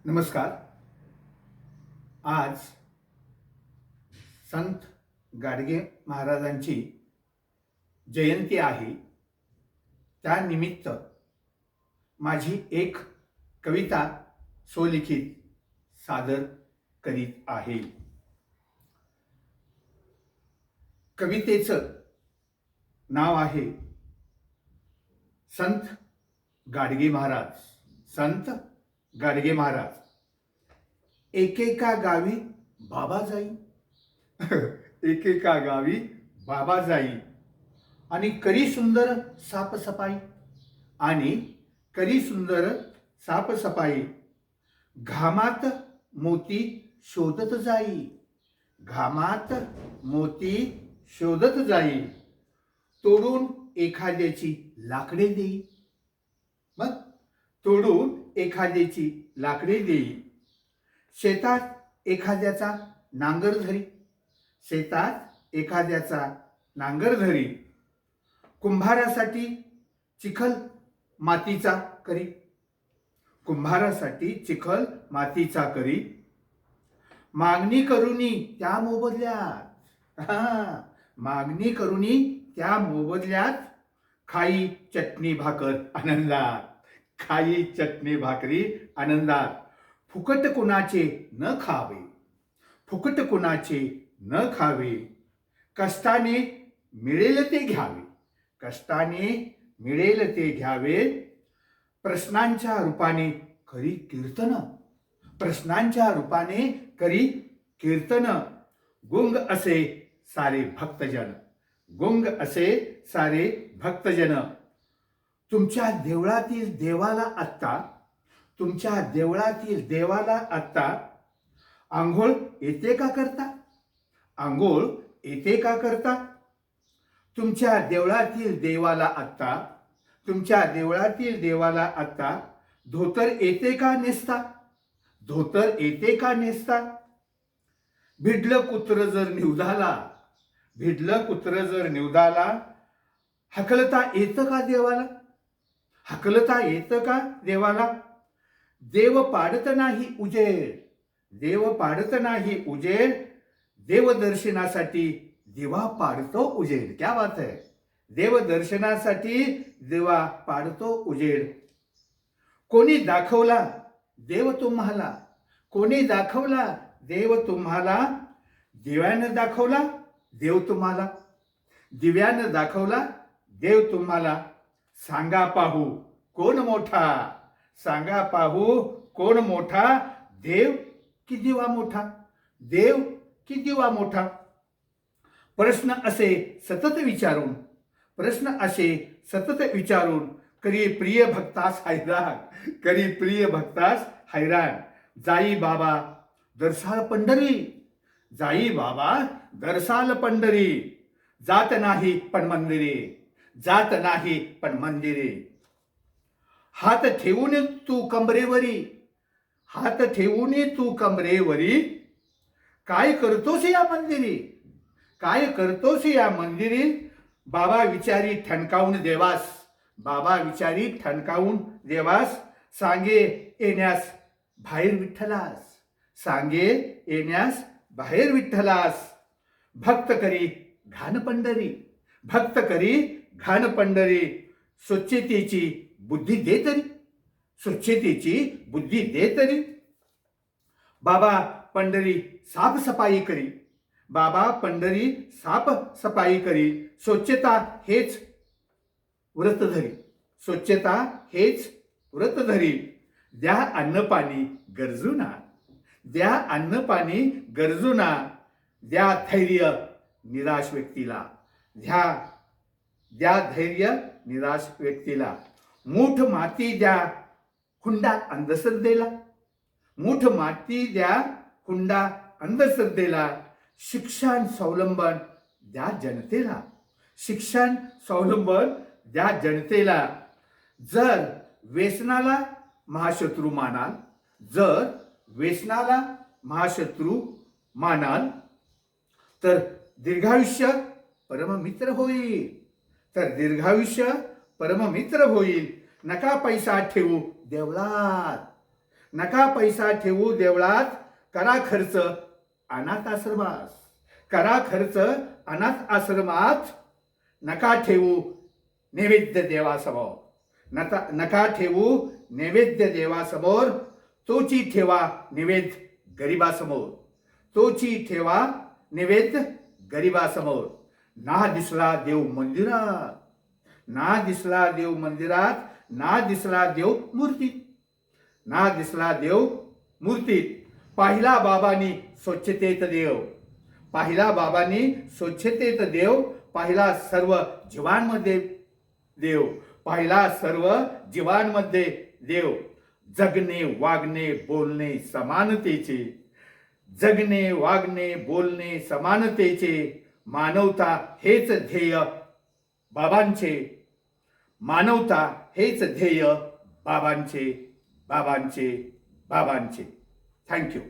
नमस्कार. आज संत गाडगे महाराजांची जयंती आहे. त्यानिमित्त माझी एक कविता स्वलिखित सादर करीत आहे. कवितेचं नाव आहे संत गाडगे महाराज. संत गाडगे महाराज. एकेका गावी बाबा जाई एकेका गावी बाबा जाई आणि करी सुंदर साफसफाई आणि करी सुंदर साफसफाई. घामात मोती शोधत जाई घामात मोती शोधत जाई. तोडून एखाद्याची लाकडे देई. मग तोडून एखाद्याची लाकडे देई. शेतात एखाद्याचा नांगर धरी शेतात एखाद्याचा नांगर धरी. कुंभारासाठी चिखल मातीचा करी कुंभारासाठी चिखल मातीचा करी. मागणी करूनी त्या मोबदल्यात मागणी करूनी त्या मोबदल्यात खाई चटणी भाकर आनंदात खाई चटणी भाकरी आनंदात. फुकट कुणाचे न खावे फुकट कुणाचे न खावे. कष्टाने मिळेल ते घ्यावे कष्टाने मिळेल ते घ्यावे. प्रश्नांच्या रूपाने करी कीर्तन प्रश्नांच्या रूपाने करी कीर्तन. गुंग असे सारे भक्तजन गुंग असे सारे भक्तजन. तुमच्या देवळातील देवाला आत्ता तुमच्या देवळातील देवाला आत्ता आंघोळ येते का करता आंघोळ येते का करता. तुमच्या देवळातील देवाला आत्ता तुमच्या देवळातील देवाला आत्ता धोतर येते का नेसता धोतर येते का नेसता. भिडलं कुत्र जर निवदाला भिडलं कुत्र जर निवदाला. हकलता येतं का देवाला हकलता येतं का देवाला. देव पाडत नाही उजेड देव पाडत नाही उजेड. देवदर्शनासाठी देवा पाडतो उजेड. क्या बात है. देवदर्शनासाठी देवा पाडतो उजेड. कोणी दाखवला देव तुम्हाला कोणी दाखवला देव तुम्हाला. दिव्यानं दाखवला देव तुम्हाला दिव्यानं दाखवला देव तुम्हाला. सांगा पाहू कोण मोठा सांगा पाहू कोण मोठा. देव की दिवा मोठा देव की दिवा मोठा. प्रश्न असे सतत विचारून प्रश्न असे सतत विचारून करी प्रिय भक्तास हैराण करी प्रिय भक्तास हैराण. जाई बाबा दर्शाल पंढरी जाई बाबा दर्शाल पंढरी. जात नाही पण मंदिरे जात नाही पण मंदिरे. हात ठेवून तू कमरेवरी हात ठेवून तू कमरेवरी. काय करतोस या मंदिरी काय करतोस या मंदिरी. बाबा विचारी ठणकावून देवास बाबा विचारी ठणकावून देवास. सांगे येण्यास बाहेर विठ्ठलास सांगे येण्यास बाहेर विठ्ठलास. भक्त करी घाण पंढरी भक्त करी घाण पंढरी. स्वच्छतेची बुद्धी दे तरी स्वच्छतेची बुद्धी दे तरी. बाबा पंढरी साफसफाई करी बाबा पंढरी साफसफाई करी. स्वच्छता हेच व्रत धरी स्वच्छता हेच व्रत धरी. द्या अन्न पाणी गरजूना द्या अन्न पाणी गरजूना. द्या धैर्य निराश व्यक्तीला द्या धैर्य निराश व्यक्तीला. मूठ माती द्या हुंडा अंधश्रद्धेला मूठ माती द्या हुंडा अंधश्रद्धेला. शिक्षण स्वावलंबन द्या जनतेला शिक्षण स्वावलंबन द्या जनतेला. जर व्यसनाला महाशत्रू मानाल जर व्यसनाला महाशत्रू मानाल तर दीर्घायुष्य परममित्र होईल तर दीर्घायुष्य परममित्र होईल. नका पैसा ठेवू देवळात नका पैसा ठेवू देवळात, करा खर्च अनाथ आश्रमात. करा खर्च अनाथ आश्रमात. नका ठेवू नैवेद्य देवासमोर. नका ठेवू नैवेद्य देवासमोर. तोची ठेवा नैवेद्य गरिबासमोर. तोची ठेवा नैवेद्य गरिबासमोर. ना दिसला देव मंदिरात, ना दिसला देव मंदिरात, ना दिसला देव मूर्तीत. ना दिसला देव मूर्तीत. पाहिला बाबांनी स्वच्छतेत देव. पाहिला बाबांनी स्वच्छतेत देव. पाहिला सर्व जीवांमध्ये देव. पाहिला सर्व जीवांमध्ये देव. जगणे वागणे बोलणे समानतेचे. जगणे वागणे बोलणे समानतेचे. मानवता हेच ध्येय बाबांचे. मानवता हेच ध्येय बाबांचे. बाबांचे. बाबांचे. थँक्यू.